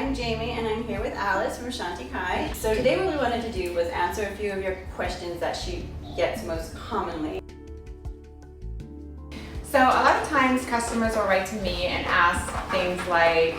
I'm Jayme and I'm here with Alice from Shanti Kai. So today what we wanted to do was answer a few of your questions that she gets most commonly. So a lot of times customers will write to me and ask things like,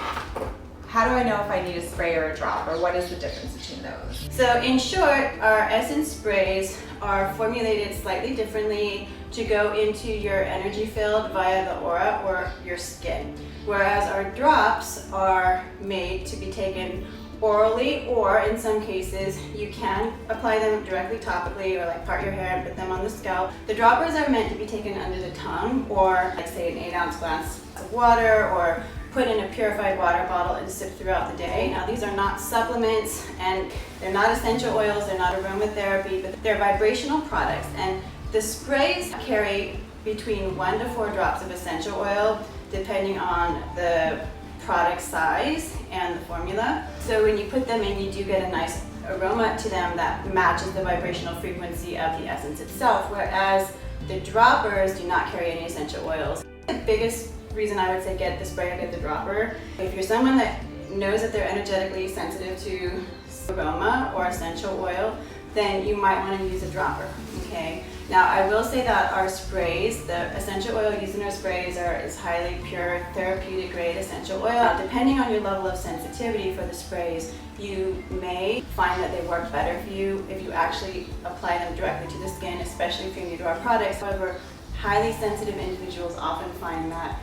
how do I know if I need a spray or a drop, or what is the difference between those? So in short, our essence sprays are formulated slightly differently to go into your energy field via the aura or your skin. Whereas our drops are made to be taken orally, or in some cases you can apply them directly topically, or like part your hair and put them on the scalp. The droppers are meant to be taken under the tongue, or like say an 8-ounce glass of water, or put in a purified water bottle and sip throughout the day. Now these are not supplements and they're not essential oils, they're not aromatherapy, but they're vibrational products. And the sprays carry between 1 to 4 drops of essential oil depending on the product size and the formula. So when you put them in, you do get a nice aroma to them that matches the vibrational frequency of the essence itself, whereas the droppers do not carry any essential oils. The biggest reason I would say get the spray or get the dropper, if you're someone that knows that they're energetically sensitive to aroma or essential oil, then you might want to use a dropper, okay? Now I will say that our sprays, the essential oil used in our sprays is highly pure, therapeutic grade essential oil. Depending on your level of sensitivity for the sprays, you may find that they work better for you if you actually apply them directly to the skin, especially if you're new to our products. However, highly sensitive individuals often find that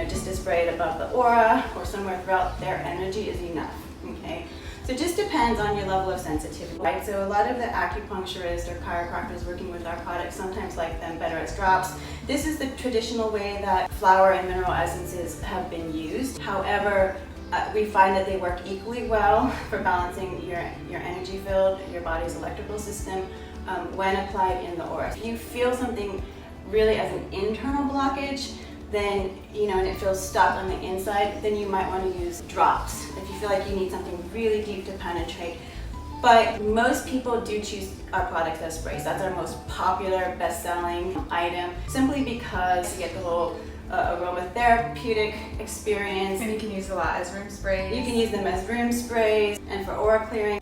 just to spray it above the aura or somewhere throughout their energy is enough, okay? So it just depends on your level of sensitivity, right? So a lot of the acupuncturists or chiropractors working with our products sometimes like them better as drops. This is the traditional way that flower and mineral essences have been used. However, we find that they work equally well for balancing your energy field, your body's electrical system when applied in the aura. If you feel something really as an internal blockage, then, and it feels stuck on the inside, then you might want to use drops if you feel like you need something really deep to penetrate. But most people do choose our products as sprays. That's our most popular, best-selling item, simply because you get the whole aromatherapeutic experience. And you can use a lot as room sprays. You can use them as room sprays and for aura clearing.